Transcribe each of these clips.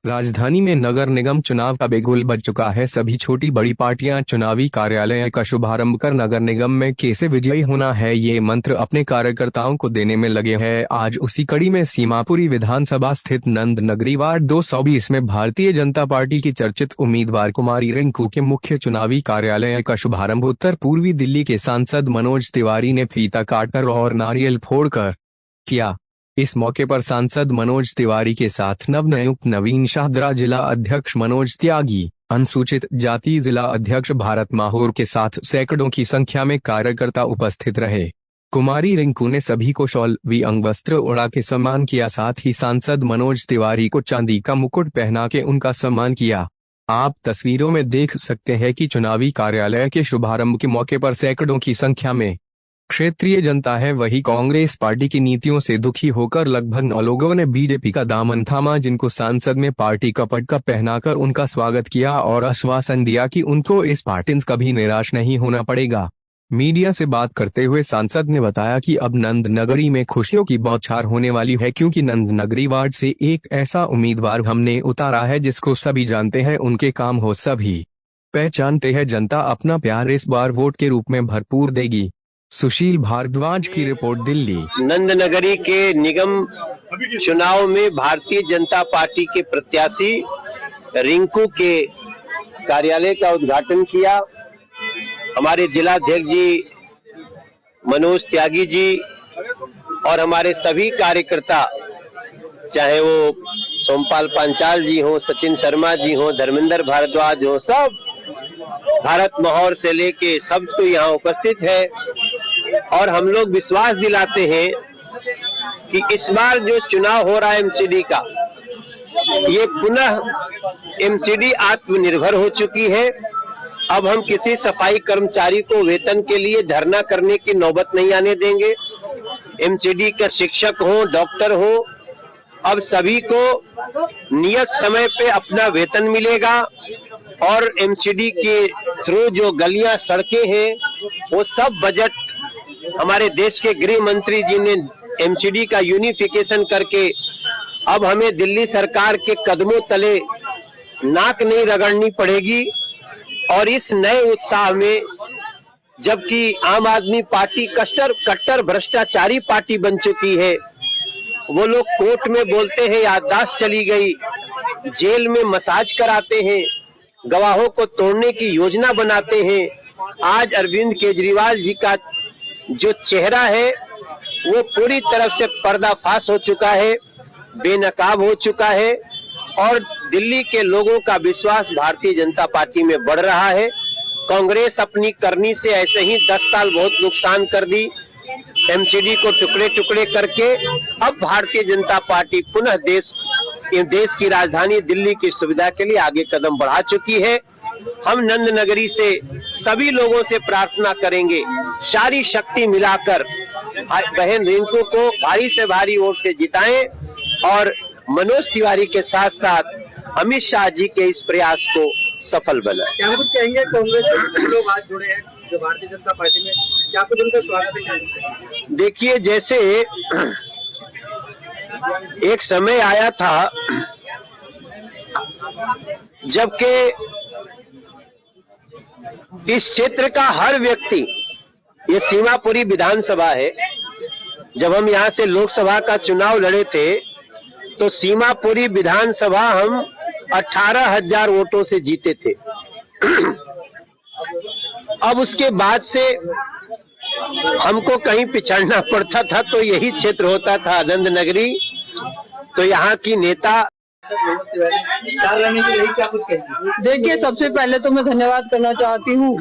राजधानी में नगर निगम चुनाव का बिगुल बज चुका है। सभी छोटी बड़ी पार्टियां चुनावी कार्यालय का शुभारंभ कर नगर निगम में कैसे विजयी होना है ये मंत्र अपने कार्यकर्ताओं को देने में लगे हैं। आज उसी कड़ी में सीमापुरी विधानसभा स्थित नंद नगरी वार्ड 220 में भारतीय जनता पार्टी की चर्चित उम्मीदवार कुमारी रिंकू के मुख्य चुनावी कार्यालय का शुभारंभ उत्तर पूर्वी दिल्ली के सांसद मनोज तिवारी ने फीता काटकर और नारियल फोड़कर किया। इस मौके पर सांसद मनोज तिवारी के साथ नवनियुक्त नवीन शाहदरा जिला अध्यक्ष मनोज त्यागी, अनुसूचित जाति जिला अध्यक्ष भारत माहौर के साथ सैकड़ों की संख्या में कार्यकर्ता उपस्थित रहे। कुमारी रिंकू ने सभी को शॉल व अंगवस्त्र उड़ा के सम्मान किया। साथ ही सांसद मनोज तिवारी को चांदी का मुकुट पहना के उनका सम्मान किया। आप तस्वीरों में देख सकते हैं कि चुनावी कार्यालय के शुभारंभ के मौके पर सैकड़ों की संख्या में क्षेत्रीय जनता है। वही कांग्रेस पार्टी की नीतियों से दुखी होकर लगभग 9 लोगों ने बीजेपी का दामन थामा, जिनको सांसद में पार्टी का पटका पहनाकर उनका स्वागत किया और आश्वासन दिया कि उनको इस पार्टी से कभी निराश नहीं होना पड़ेगा। मीडिया से बात करते हुए सांसद ने बताया कि अब नंद नगरी में खुशियों की बौछार होने वाली है, क्योंकि नंद नगरी वार्ड से एक ऐसा उम्मीदवार हमने उतारा है जिसको सभी जानते हैं, उनके काम हो सभी पहचानते हैं। जनता अपना प्यार इस बार वोट के रूप में भरपूर देगी। सुशील भारद्वाज की रिपोर्ट, दिल्ली। नंद नगरी के निगम चुनाव में भारतीय जनता पार्टी के प्रत्याशी रिंकू के कार्यालय का उद्घाटन किया। हमारे जिलाध्यक्ष जी मनोज त्यागी जी और हमारे सभी कार्यकर्ता, चाहे वो सोमपाल पांचाल जी हो, सचिन शर्मा जी हो, धर्मेंद्र भारद्वाज हो, सब भारत माहौर से लेके सब तो यहाँ उपस्थित है। और हम लोग विश्वास दिलाते हैं कि इस बार जो चुनाव हो रहा है एमसीडी का, ये पुनः एमसीडी आत्मनिर्भर हो चुकी है। अब हम किसी सफाई कर्मचारी को वेतन के लिए धरना करने की नौबत नहीं आने देंगे। एमसीडी का शिक्षक हो, डॉक्टर हो, अब सभी को नियत समय पे अपना वेतन मिलेगा और एमसीडी के थ्रू जो गलियां सड़कें हैं वो सब बजट हमारे देश के गृह मंत्री जी ने एमसीडी का यूनिफिकेशन करके अब हमें दिल्ली सरकार के कदमों तले नाक नहीं रगड़नी पड़ेगी। और इस नए उत्साह में, जबकि आम आदमी पार्टी कट्टर भ्रष्टाचारी पार्टी बन चुकी है, वो लोग कोर्ट में बोलते हैं याददाश्त चली गई, जेल में मसाज कराते हैं, गवाहों को तोड़ने की योजना बनाते हैं। आज अरविंद केजरीवाल जी का जो चेहरा है वो पूरी तरह से पर्दाफाश हो चुका है, बेनकाब हो चुका है और दिल्ली के लोगों का विश्वास भारतीय जनता पार्टी में बढ़ रहा है। कांग्रेस अपनी करनी से ऐसे ही 10 साल बहुत नुकसान कर दी, एमसीडी को टुकड़े टुकड़े करके। अब भारतीय जनता पार्टी पुनः देश की राजधानी दिल्ली की सुविधा के लिए आगे कदम बढ़ा चुकी है। हम नंद नगरी से सभी लोगों से प्रार्थना करेंगे, सारी शक्ति मिलाकर बहन रिंकू को भारी से भारी वोट से जिताएं और मनोज तिवारी के साथ साथ अमित शाह जी के इस प्रयास को सफल बनाएं। क्या कुछ कहेंगे कांग्रेस के लोग आज जुड़े हैं जो भारतीय जनता पार्टी में, क्या कुछ उनका स्वागत है? देखिए, जैसे एक समय आया था जबकि इस क्षेत्र का हर व्यक्ति, ये सीमापुरी विधानसभा है, जब हम यहाँ से लोकसभा का चुनाव लड़े थे तो सीमापुरी विधानसभा हम 18,000 वोटों से जीते थे। अब उसके बाद से हमको कहीं पिछड़ना पड़ता था तो यही क्षेत्र होता था नंद नगरी। तो यहाँ की नेता देखिए, सबसे पहले तो मैं धन्यवाद करना चाहती हूँ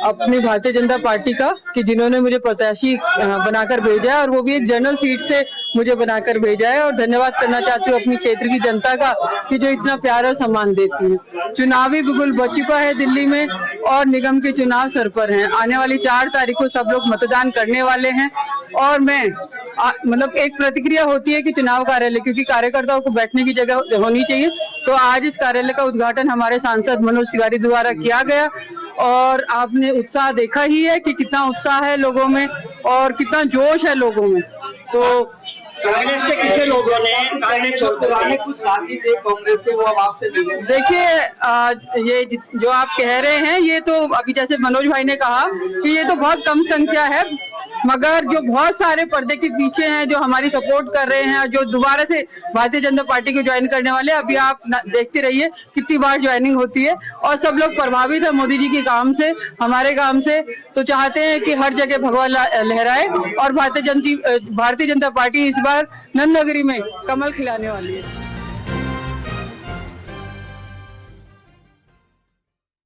अपनी भारतीय जनता पार्टी का कि जिन्होंने मुझे प्रत्याशी बनाकर भेजा है और वो भी एक जनरल सीट से मुझे बनाकर भेजा है। और धन्यवाद करना चाहती हूँ अपनी क्षेत्र की जनता का कि जो इतना प्यार और सम्मान देती है। चुनावी बिगुल बच चुका है दिल्ली में और निगम के चुनाव सर पर हैं। आने वाली 4 तारीख को सब लोग मतदान करने वाले हैं और मैं मतलब एक प्रतिक्रिया होती है कि चुनाव कार्यालय, क्योंकि कार्यकर्ताओं को बैठने की जगह होनी चाहिए, तो आज इस कार्यालय का उद्घाटन हमारे सांसद मनोज तिवारी द्वारा किया गया और आपने उत्साह देखा ही है कि कितना उत्साह है लोगों में और कितना जोश है लोगों में। तो कांग्रेस के कितने लोगों ने पुराने कुछ साथी थे कांग्रेस के, वो अब आपसे मिले? देखिए ये जो आप कह रहे हैं, ये तो अभी जैसे मनोज भाई ने कहा कि ये तो बहुत कम संख्या है, मगर जो बहुत सारे पर्दे के पीछे हैं, जो हमारी सपोर्ट कर रहे हैं, जो दोबारा से भारतीय जनता पार्टी को ज्वाइन करने वाले, अभी आप देखते रहिए कितनी बार ज्वाइनिंग होती है, और सब लोग प्रभावित है मोदी जी के काम से, हमारे काम से। तो चाहते हैं कि हर जगह भगवा लहराए, और भारतीय जनता पार्टी इस बार नंदनगरी में कमल खिलाने वाली है।